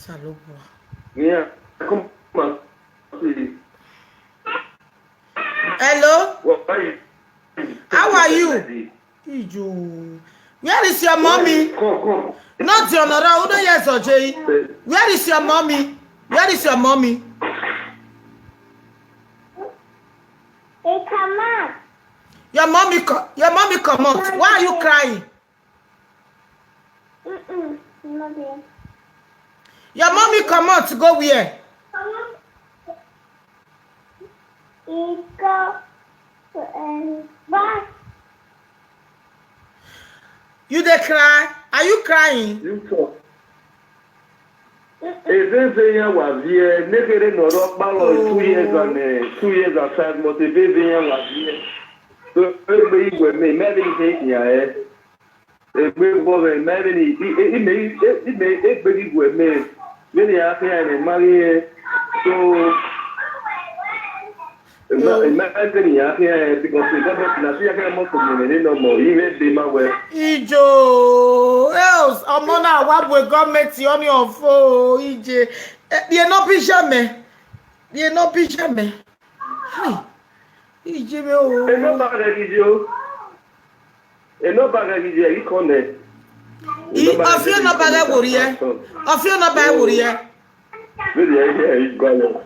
Salopwa. Yeah, come on. Hello? How are you? Where is your mommy? Come. Not your mother. Who don't yes or Jay? Where is your mommy? Where is your mommy? Hey, come on. Your mommy come out. Why are you crying? Not here. Your mommy come out to go where? He go bus. You dey cry? Are you crying? You talk. Ezezenya was here. Nekere no rock balo 2 years and 2 years and 5 months. Ezezenya was here. So everybody go me. Maybe take ya eh. Everybody go me. Maybe everybody go me. Many happy and marry. So. Imagine ya here because the government na see ya more community no more. Even the man where. Ijo, else omona wa we government on your phone. Ije, you no picture me. You no picture me. Hi. Ije me o. E no bagagijo. E no bagagijo I connect. Ofio no baga wori e. Ofio no baga wori e. Really I go.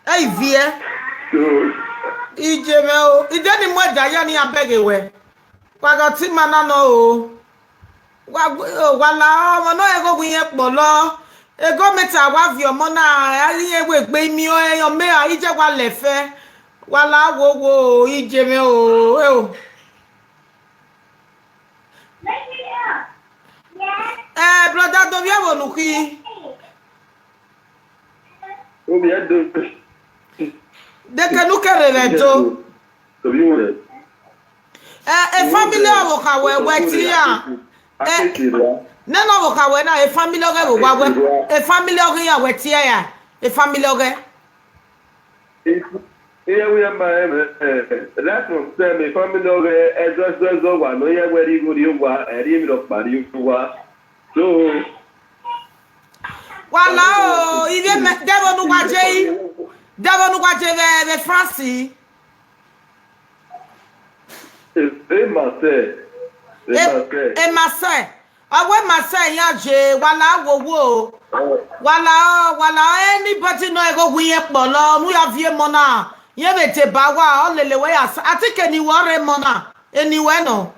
Hey vie. Ije me o. Ije ni mo da ya ni abege we. Waga ti mana no o. Wala mo no ego gun yen po lo. Ego meta wa vi omo na ari ewe gbe mi o eyan me a ije wa lefe. Wala wo ije me o. E o. Brother do via wo nuki. O mi ado. Deke nu kere rejo. Family awo ka we ti ya. No wo ka we na e family oge wo wa we. E family oge ya we ti ya. E family oge. Here we are that's what say me family oge ezo wa no ye we ri go ri wa e ri mi lo pari wa. So Wala o ile me debo nu kwa je. Debo nu kwa je ve France. E Marseille. Awe Marseille ya je wala wo. Wala anybody no ego gwiye polo mu ya vie mo na. Ye bete ba wa o lele we asa. Atike ni wore mo na. Anywhere no.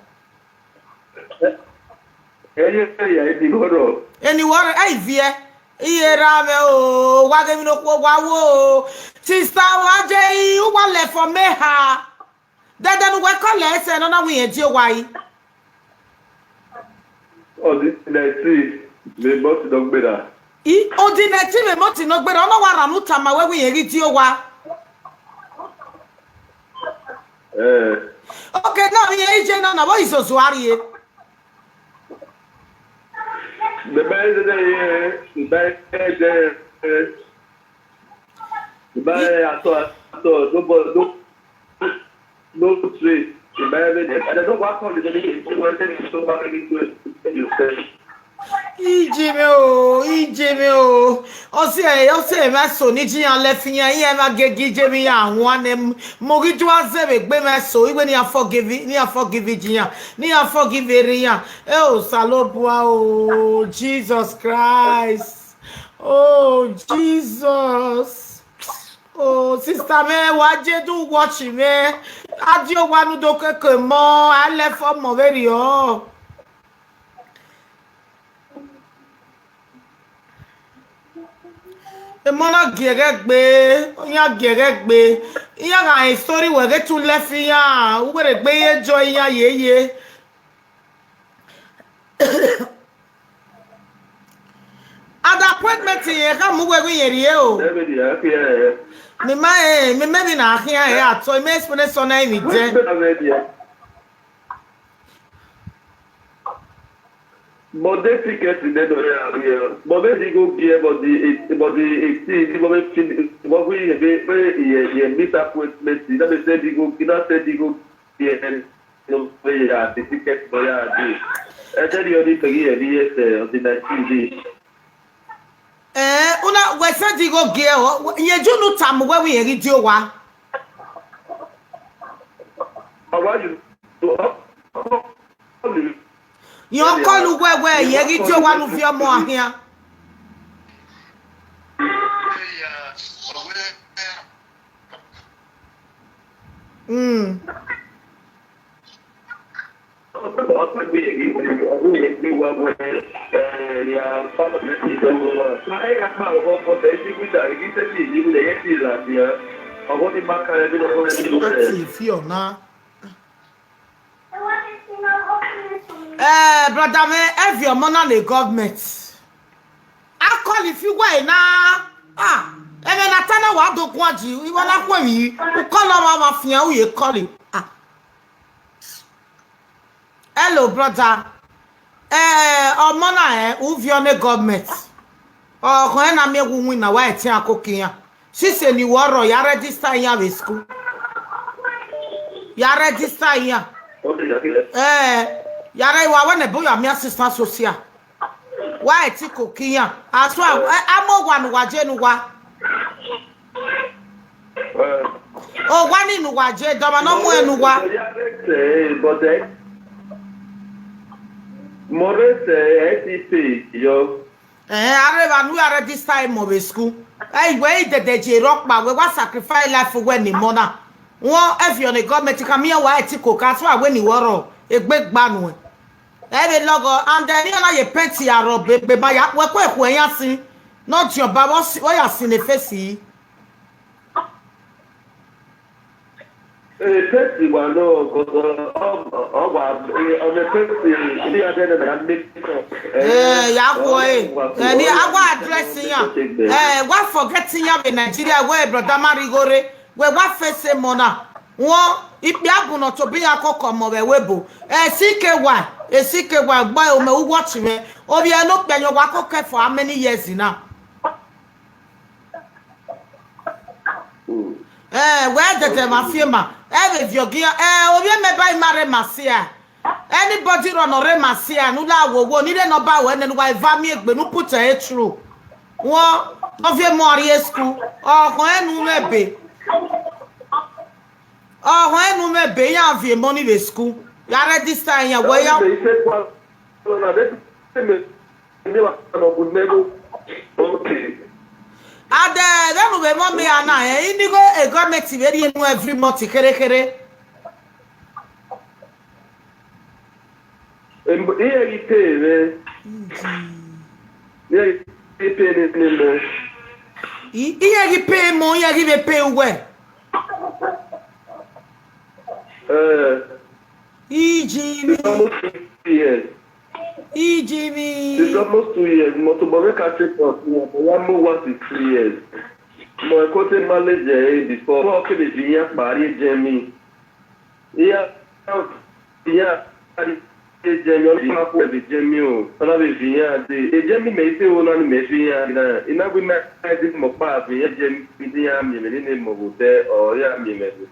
Anywhere ai vie. Iye rame o wa ge mi no ko wa wo. Sister wa je u wa le for me ha. Dada nu we call ese no na wi e je wa yi. Oh, this is the boss dog better. Ordinary me moti no gbere ono wa ranu tama we wi eri ti o wa. Okay, no ye je no na wo isoso ari e. The no tree. I don't want to Ijime o. Ose ma so ni jiyan le fiyan yin ma gegi jemi ya won ne mo ri ju azebe gbe ma so iwe ni forgive jiyan. Ni forgive riyan. Oh salobua o Jesus Christ. Oh Jesus. Oh sister me wa je do watch me. Adio wa nu do keke mo ale fo mo very o. E mona geregbe, oya geregbe. Iya ga story we get to left ya. U were gbe ye joy ya yeye. At appointment ye ka mu we yeri o. Me me na ahia e ato me explain so na mi je. But they ticket in the area. But they go here, but what we meet up with Messi. That they said they go here and no way the ticket for ya. I tell you the pegi of the 19 days. Una we said you go girl. Ye do no time where we radio wa. How you? You call where ye radio wa no fear more here. Brother man, have your money on the government. I call if you go now. And then I tell you what do want you wanna call me. You call on my mafia, who you call him? Hello, brother. Omona who view on the government. When I make win na why tia cooking. She say you were ya register here with school. Ya register here. Yara wa wane bo ya mi assistant social. Why ti cooking ya? Aso amo wan waje nu wa. Oh, one in waje do ma no mu enu wa. Morese yo. Areva nu ya register mo be school. We de rock ba we wa sacrifice life when ni mona. Won if you on the government come here why ti cook so when ni woro egbe gbanu. Every logo and then na ye penti aro be ba ya we ko yan sin. Not your baba what you sin the face. Pepsi wa no go on the Pepsi the other than make ya boy ni agwa address yan what forgetting ya in Nigeria where brother Marigore we what face mona won ipi abuno to be akoko mo we webo CKY boy o me watch me obi eno pe yan wa kokẹ for how many years now. Where the mafia if you gear obi me buy mare masia anybody run or masia no la wo ni dey no ba we ne wa va mi egbe no put it through won of your more school enu mebe enu mebe yan vie money we school ya register yan we ya then we mo me ana indigo a government very every month kere pay where It's almost 2 years. Motorbike trip of 3 years. My côté manager before que les viens Paris Jamie. Yeah, Jamie ma pour le Jamie. On avait vient et Jamie me fait on a me vient. Il n'a jamais dit mon papa vient Jamie vient me mener mon hôtel oh ya me mettre.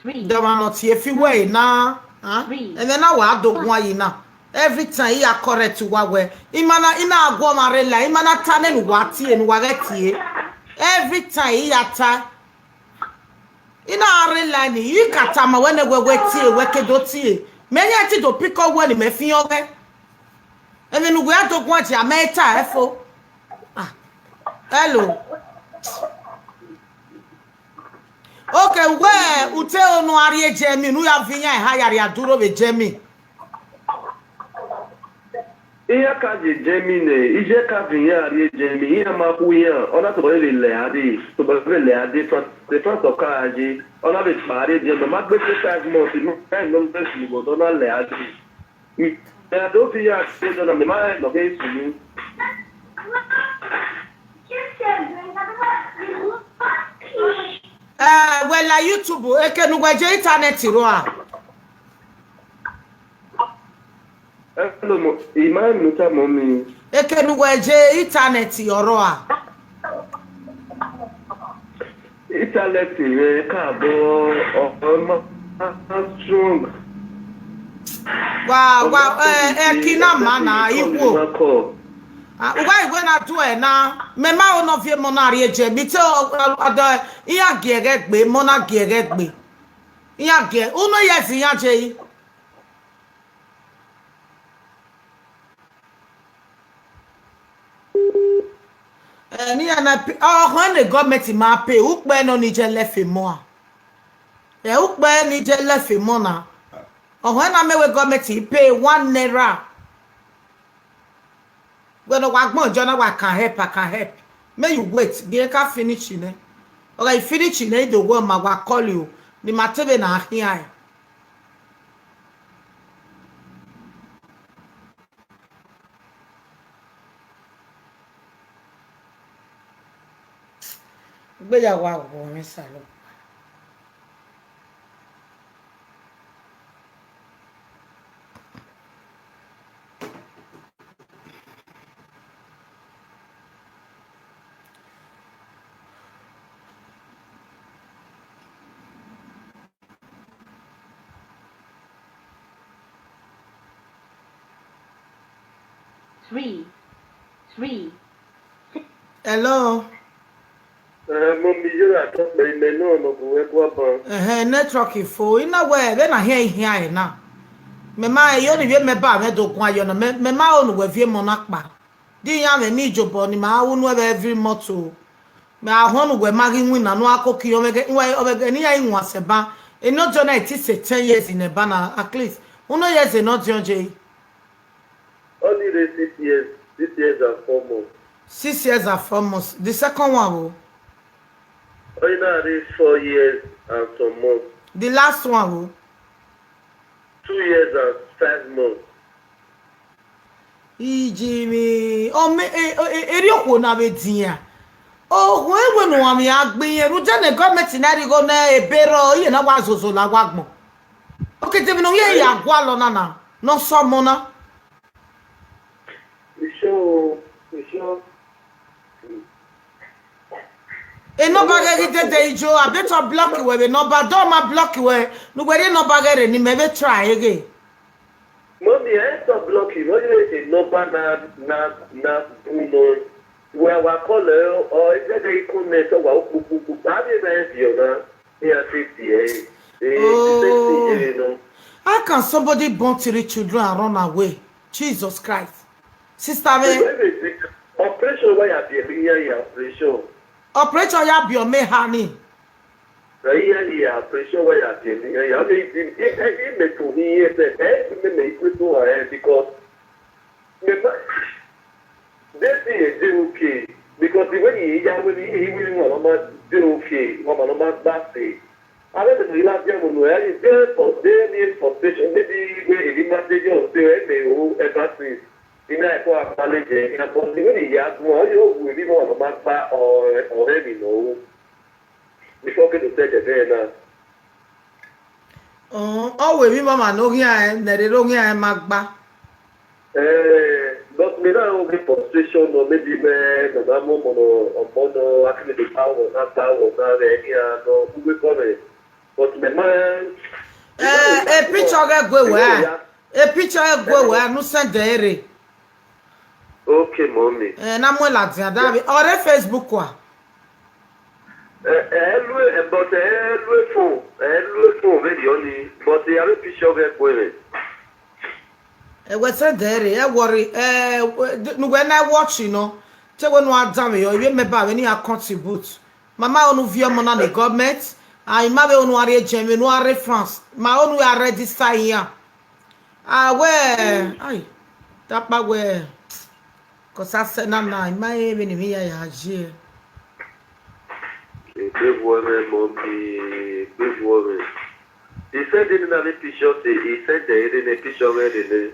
Not if you way now. And then I will do one now. Every time you are correct to what way. Imana ina agwa marela. Imana tanen wati and wageti. Every time you are ta. Ina arela ni. You katama when they were weti weke doti. Many ati do pick up when me fi yoge. And then we are to go to America. Efo. Hello. Okay, where ute onu ari Jemi nu ya vinya ha ya duro be Jemi. Iya ka Jemi ne, ije ka vinya ari Jemi, iya ma ku yan, ona to le ade, to le ade the front of car aje, ona be pare Jemi, ma gbe 5 months, no kind no be si go ona le ade. Ya do fi ya se do na me ma no ke su. Well, la YouTube, eke nu gwaje internet ro a. Hello mo, iman nu ta mo mi. Eke nu gwaje internet ro a. Internet re ka bo o strong. Kina mana iwo. Why when I do it now? Me ma ono fie monari eje. Mi te ada iya gere gbe mona gere gbe. Iya ge. Uno yes iya je. Ni ana when the government ma pay ukpe no ni je lefe mo a. Ukpe ni je lefe mo na. When I me we government pay 1 naira. When I want John, I can help. May you wait, they can finish in it. Okay, finish in it, the world I will call you. The matter na here. But ya wa go me salo. Three. Hello. Network for in a way, then I hear here now. Me ma yo ni me ba me do kwa yo no me ma onu we vie monakpa. Di ya me ni jobo ni ma wonu every moto. Me ahonu we magi win na no akoki o mege we obege ni ya inwu aseba. E no jona it is 10 years in a banner at least. Uno years e no jonje. Only the 6 years. 6 years and 4 months. 6 years and 4 months. The second one oh. Only now is 4 years and some months. The last one oh. 2 years and 5 months. Ijimi o me eri okwo na be dia. Oh, when no am ya gbin eru je ne government na ri go na ebero ye na wa zozo la wa gbon. Okay, te bi no ye ya gwa lo na no so mo na. Sure. E no bagere tete ijo abeto block we no ba do ma block we no gbere no bagere ni me be try again. Mommy, I stop blocking. What do you say? No, na, no. Where we call her, or is that they come there? So, how do you know? Here, 50, How can somebody born 3 children and run away? Jesus Christ. Sister, me. Operation, why are you here? Operation. Operation, ya be your me, honey. Yeah, operation, why are you here? Because this is okay. Because when he will do okay, what back say. I don't know last year when we are there for daily frustration. Maybe we imagine you do ever since. In a for college, in a possibility, more you will be more of a back or already know. Before getting to say that Oh, we mama no here, they don't hear magba. But me now be frustration or maybe the normal mono actually the power not any no we call it. But me man a picture go where? A picture go where no send there. Okay, mommy. Na mo la dia da bi ore Facebook kwa. But phone very only but the other picture go where. We send there worry no when I watch you know te when wa dam yo we me ba we ni contribute. Mama onu vie mo na the government I ma be onu are Germany no are France. Ma onu are register here. Where ai that ba where cause I said na my even me ya je. Big woman, mommy, big woman. He said in the picture, he said there in a picture where it is.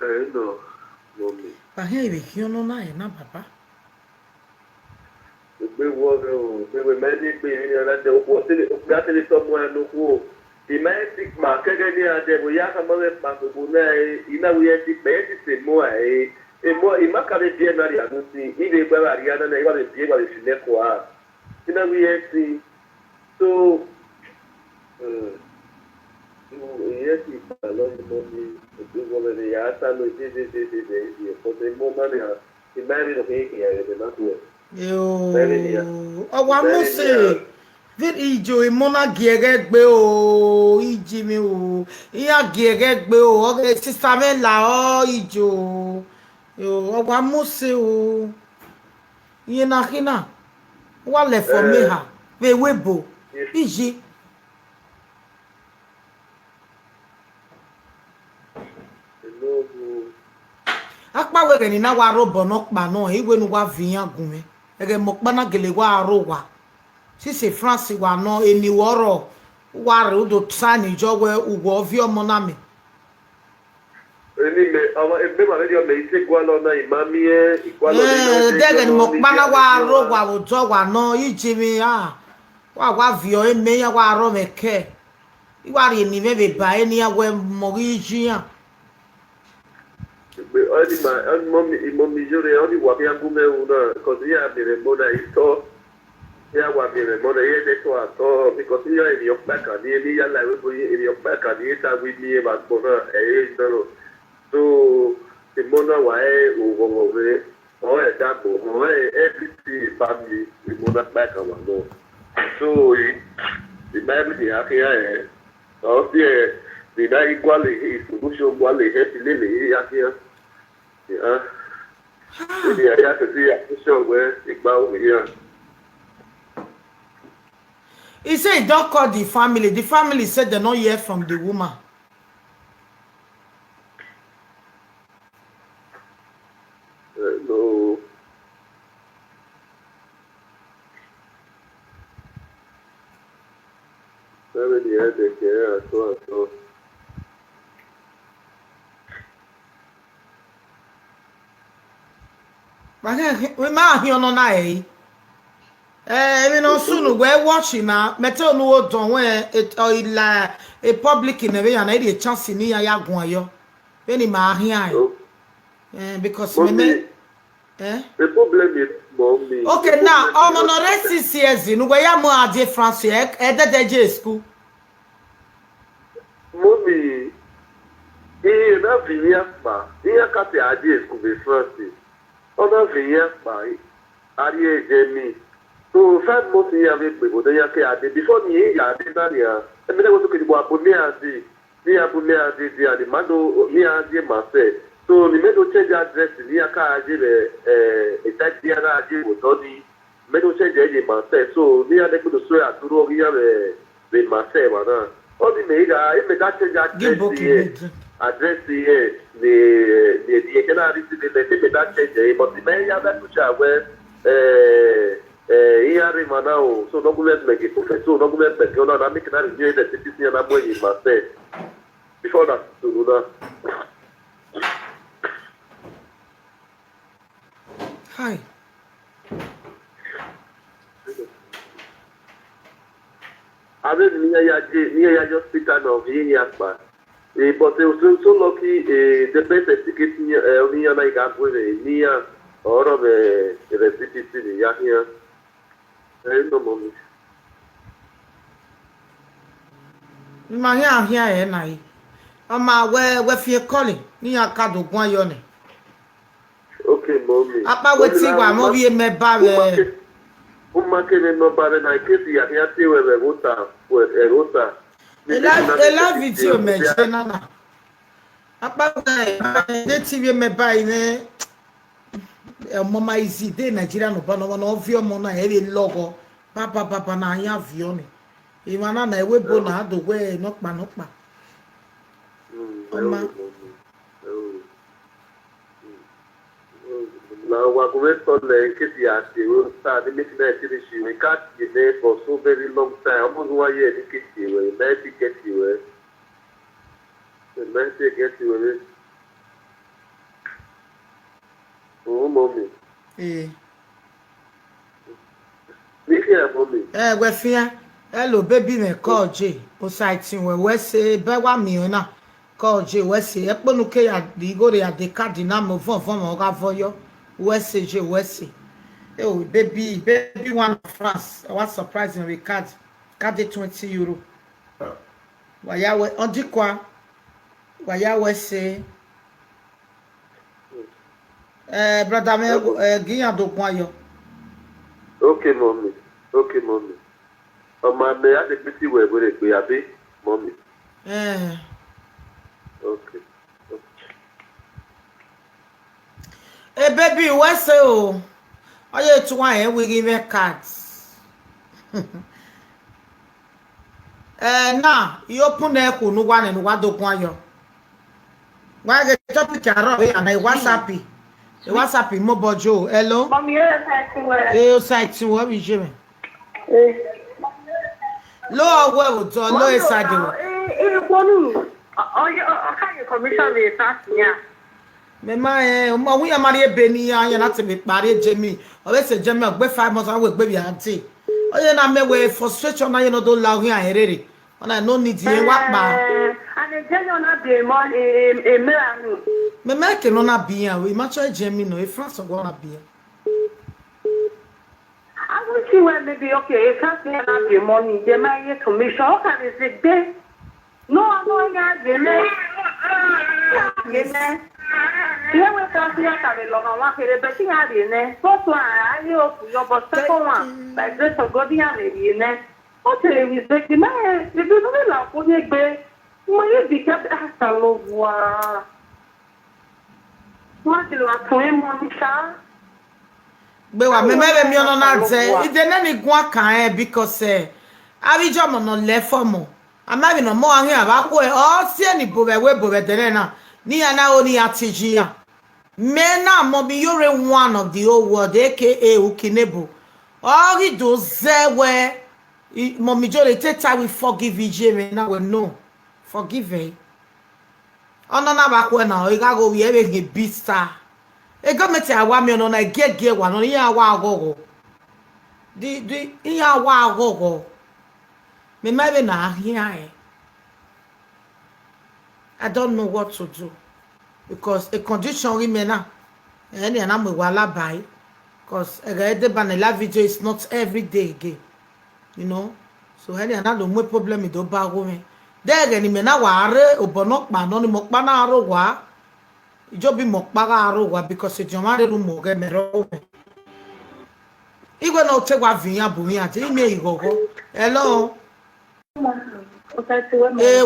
I know, mommy. But here we no na papa. The big woman, we were many being that the that is somewhere no go. The magic market there, we have a mother, we have to pay more. E mo imakale bien na ya nusi ile baba ariana na iba le bien ba le sineko a ina we see so Yes, if I love the body, the woman, the answer, no, this, but the moment he married a baby, I did not do it. Yo, wa mo se ver ijo imona giere gbe o iji mi o iya giere gbe o o sister me la o ijo yo wa mo se o iye na kina wa le for me ha we webo iji akpa were ni na wa ro bono pa no iwe nu wa viyan gun me ege mo pa na gele wa ro wa si se France wa no eni woro wa ro do tsani jo we ugo ovi omo na me Eni me ama ebe ma le me ise gwalo na imami e igwalo ni dege ni mo pa na wa ro wa o jo wa no iji mi wa vio e me ya wa ro me ke iwa ri ni me be ba eni ya we mo iji ya Only my mommy, only what I am going to because he had been mother. He saw, yeah, what been mother. He they saw because he are in your back and he are like in your back and he are with me about mother. So the mother why over or example, every family the mother back and no. So the Bible the here, oh yeah, the night equally is solution quality happy living here. Yeah. Maybe I have to see a show where it's about here. He said, don't call the family. The family said they're not hear from the woman. No. Family had to care. I saw. We ma hi ono na e we no sunu we watching na metal no don we ila a public in we na e chance ni ya gun ayo we ni ma hi ai because me the problem is mommy. okay now omo no rest 6 years no we ya mo ade France e de school Mommy na vinya pa ya ka te ade school be France. Ona vinya pa ari ejemi so 5 months ya be pe bodo ya ke ade before ni ya ade na ya e me go to ke bo abone ade ni abone ade di ade mado ni ade ma se so ni me do change address ni aka ade be type dia na ade wo to ni me do change ade ma se so ni ade go so ya duro ri ya be ma se ma na o di me ga e me da change address here the can receive the that change but the man ya that to where here manao so no government make it so no government make no na make na renew the citizen na boy in myself before that to do that hi ave ni ya just speak of here pa but so lucky the best ticket ni ya na ga go ni ya oro be recipe ni ya here no mommy ma hi e na yi o ma we fi calling ni ya ka do gun ayo ni okay mommy apa we ti wa mo bi me ba we uma que no bare na que si ya ti we gusta pues gusta la video me jena na apa de TV me buy ne mama easy de Nigeria no ba no vio mo na e logo papa na ya vio ni e mana na ewe bo na do we no pa mama na wa go to le que si ya ti o sta de me na ti shi we cat the for so very long time almost 1 year ni que ti we na ti get you we na ti get you we oh mommy ni que mommy we fia hello baby me call J o site we say be wa mi na call J we say e ponu ke ya di go ya de card na mo fon mo ga voyo we say J we say oh baby one France I was surprising with card €20 Wayawe ondikwa. Wayawe say. Brother me giyan do kwa yo. Okay, mommy. Okay, mommy. My me had a pretty way with it, baby, mommy. Okay. Hey baby, what's so? Are you trying? We give you cards. Now you open there, no one and what do kwa yo. Why the topic are and I WhatsApp. The WhatsApp mobile Joe. Hello. Mommy, Hey, Sait, what is you? Lower well, lower side. Commission is asking ya. Mama, we are married Benny, and you're not to be married Jamie. Or let's say Jamie, I'll 5 months away, baby, auntie. Oh, you're not me way frustration, I don't allow you, I ready. And I no need you, what man. And the general not be a man. Me make no na be we match Jamie no, if France gonna be. I will see when maybe okay, if that's not the money, they might get commission. How can they say this? No, I'm going to get it. Yeah, we're talking about a long one, but you have in there. First one, I hope your boss, second one, like this of God, you have in there. Okay, we say, the man, you do not love for your bed. When you become a love, what do you want to him, Monisha? But me me on that say it dey na kan because abijo mo no left for mo ama bi no mo ahin aba ko o si eni bo be we bo be dey na ni ana oni atiji ya me na mo bi yore one of the whole world aka ukinebo all he do ze we mo mi jole take time we forgive ije me na we no forgive e ona na ba ko na o ga go we e be beat star. E government awa me no na gege wa no ya wa agogo. Di ya wa agogo. Me maybe na here. I don't know what to do because a condition remain na. Any na me wala buy because the banela video is not every day again. You know? So any na do mo problem do ba go me. There ni me na wa are obono pa no ni mo pa na aro wa. Ijobi mokpaga arowa because ejomare ru mo ge mero igwe no tegwa vinya bu mi ati ime igogo hello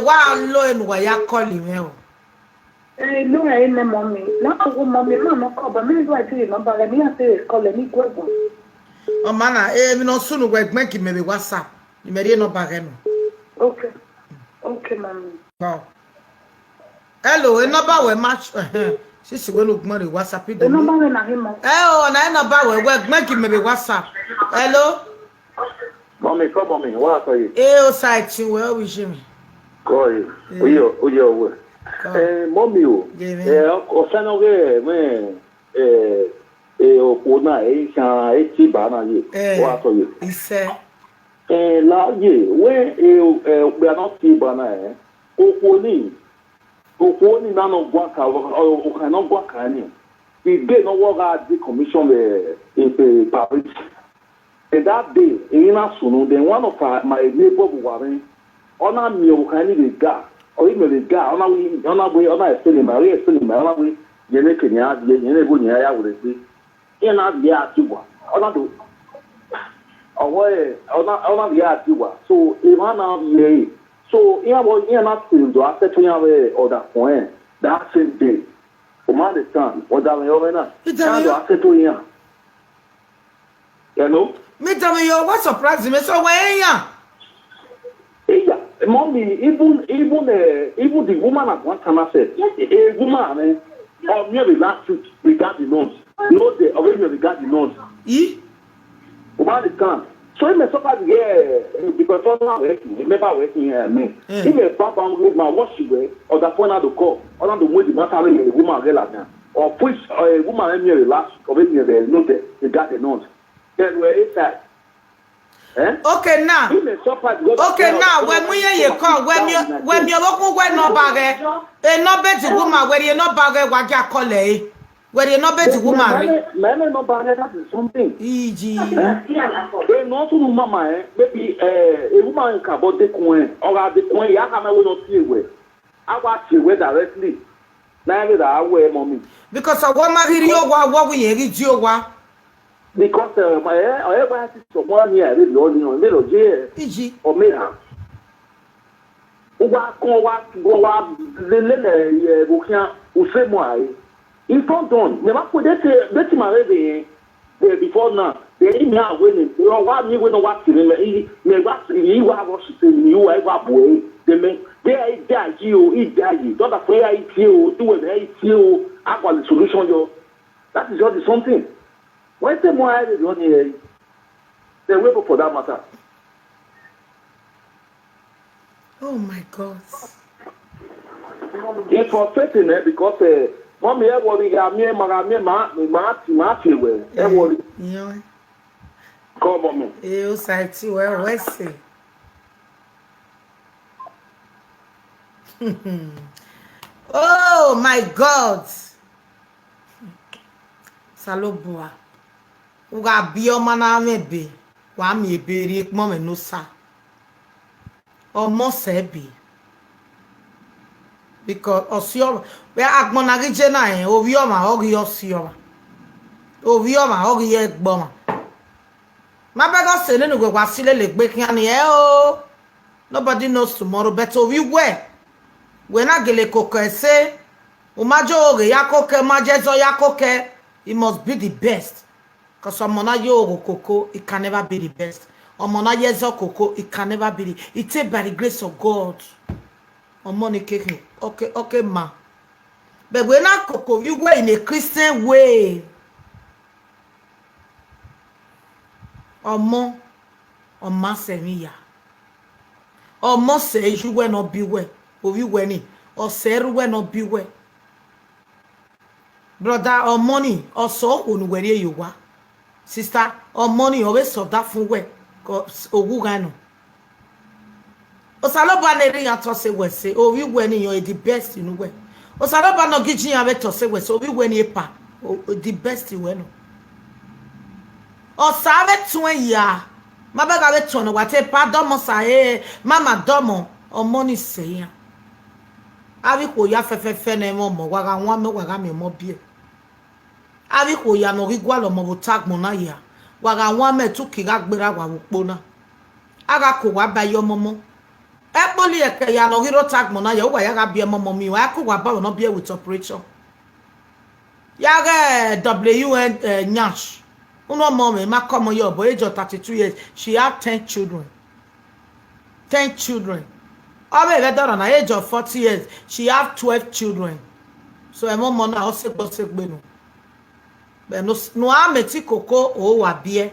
wa lo enu wa ya call me o No, I am mommy. Not a mommy, no call, but maybe I tell you number. Let me say call me go. o mana mi no sunu we make me WhatsApp ni me no bagẹ no Okay. Okay, mommy. wow. Hello, a number we match. Sisi we look money WhatsApp. The number na him. Oh, na number we make him maybe WhatsApp. Hello. Mommy, come on me. What are you? O Sait, where we me? Go you. Uyo. Mommy o. O sano ge me o na sha ti ba na ye. What are you? Ise. La ye we are not ti ba na o ni. O ni na no gwa ka o ka no gwa ka ni. Igbe no wo ga di commission in Paris. And that day, in Sunu, then one of my neighbor was on me, can you guy, or even the guy, on our way, on our study, Maria, study, my way, Yenekania, Yenebunia, would be in our Yatiwa, on the Yatiwa. So, if I'm out here, so in not to do after 20 hours or that point, that same day, from my son, what I mean, it's after 2 years. You know? Me tell me what surprised me so where ya? Yeah, mommy, even the woman at one time I said, a woman, or merely last week regard the nose. No, they already regard the nose. About the time. So he may suffer because I'm not working, remember working me. He may pop on with my wash away or the phone out the call, or not the way the matter a woman relax or push a woman merely last or maybe they know that they got the nose. Then where is that? Okay now. Okay now. When we hear you call, when you look when no bag, no bet woman where you no bag, what you call it? Where they not bet to woman. Man, no bad, that is something. E.g. They not to mama, maybe a woman can bought the coin, or the coin, Yakama will not see where. I watch you where directly. Neither I wear mommy. Because a woman here, what we read you. Because I ever had someone here, little J. E.g. Or Mira. Go up, the little Bukia, who say why. In front on, never put that my baby before now. They now winning. You know what? You know what? You are saying you are boy. They die you, don't afraid I feel, do what I feel. I got the solution. That is just something. When the more I don't hear, they wait for that matter. Oh my God. It's frustrating because mommy, everybody got me, my feel everybody. Yeah. Come on, me. You say to where we see. Oh my God. Salobua. Uga bioma na mebe. Wa mi ebere ekmo me no sa. Omo sebi. Because osio we agbona gije na en ovioma ogi osioma. Ovioma ogi egboma. Ma bego se nenu gwe wasile le gbe kian e o. Nobody knows tomorrow, but we were. When I get a cocker say, Umajo yakoke majezo yakoke, it must be the best. Because Omona yo coco, it can never be the best. Omona yezo coco, it can never be the. It's by the grace of God. Omoni keke. Okay, ma. But when I coco, you were in a Christian way. Omo semiya. Omo say you were not beware. Ovi weni or seru we no biwe brother or money or so on where you wa sister or money always solve that fun we cause ogu gano osaloba na ri ato se we say ovi weni you the best in we osaloba no gijin ya beto se we so ovi weni epa the best we no osabe tun ya mabega be tun no wate pa domo sa mama domo or money say ya abi ko ya fefefe na mo waga nwa me waga me mo bie abi ko ya no rigwa lo mo botag mo na ya waga nwa me tu ki ga gbera wa wo na aga ko wa ba yo momo e poli e ke ya no hiro tag mo na ya wa ya ga bie momo mi wa ko wa ba no bie with operation ya ga WN nyash uno mo me ma come yo boy age of 32 years she have 10 children. Obe veteran at age of 40 years, she have 12 children. So her mom na also gbe no. But no ameti koko o wa bie.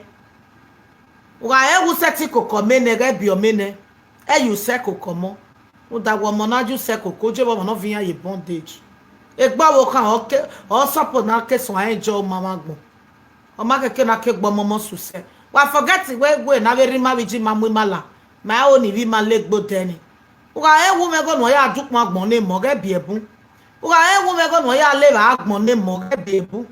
Wa e wu seti koko mene ge bi o mene. E you se koko mo. O da wo mo na ju se koko je wo no via ye bondage. E gba wo kan o support na ke so an jo mama gbon. O ma keke na ke gbo momo su se. Wa forget we na very marriage mamu mala. Ma o ni vi ma legbo teni. Uga ewu mego no ya dukun agbon ne mo ge bi ebun. Uga ewu mego no ya le ba agbon ne mo ge bi ebun.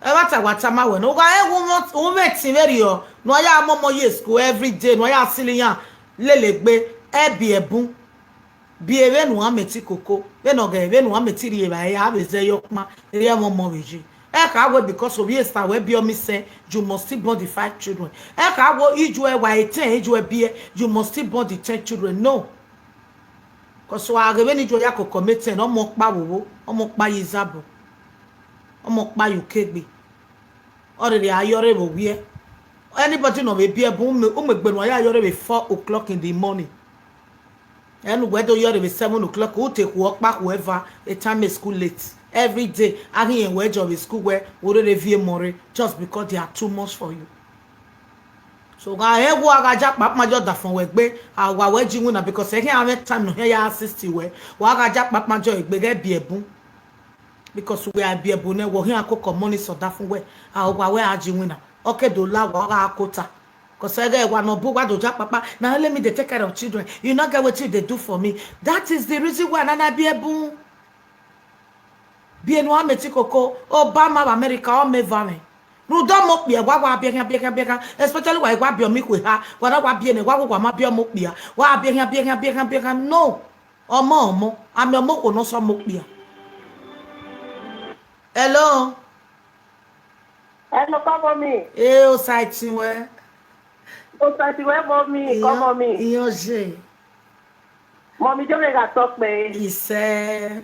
E wata ma we no. Uga ewu mo metin very o no ya momo ye school every day no ya siliyan lelegbe e bi ebun. Bi ebe no ameti koko. Be no ge ebe no ameti ri ba ya be ze yokma ri e momo weji. E ka we because of yes we be o mi say you must still born the 5 children. E ka wo iju e wa 10 iju e be you must still born the 10 children. No. Cause wa gebe ni jo ya ko commit no mo pa wowo, o mo pa yizabo. O mo pa yukegbe. Already ayore bo wie. Anybody no be be o megbe no ya ayore be 4 o'clock in the morning. And whether you are be 7 o'clock, who take work back whoever the time is school late. Every day, I hear a wage of a school where we review more just because they are too much for you. So I have a jack my job from work, I wedge you because I have time no here assist you where I jack my joy, be a boom. Because we are be a boon, we're here cook money so that from where I wear a winner. Okay, do la wa quota. Because I get one no book, I do jack papa. Now let me take care of children. You not get what they do for me. That is the reason why I be a boom. bien no ameti koko Obama of America o me vame no do mo pia wa bia especially wa bia mi kwe ha wa bia ne wa ma bia mo pia wa bia no omo ami omo ko no so mo pia hello mommy. o Sait we O Sait we mommy, come mommy. Iyo je Mommy jo me ga talk me. Ise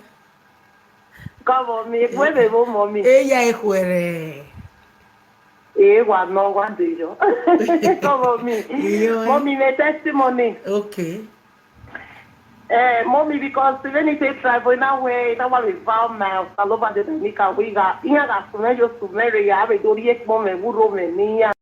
Come mommy, we be mommy. Eya ekwere Wa no wa de jo. Come mommy. Mommy me testimony. Okay. Mommy, because when you say travel now way, now what we found now, all over the Dominica, we got, you know, that's when you to marry, I have a do it, mom, and would room and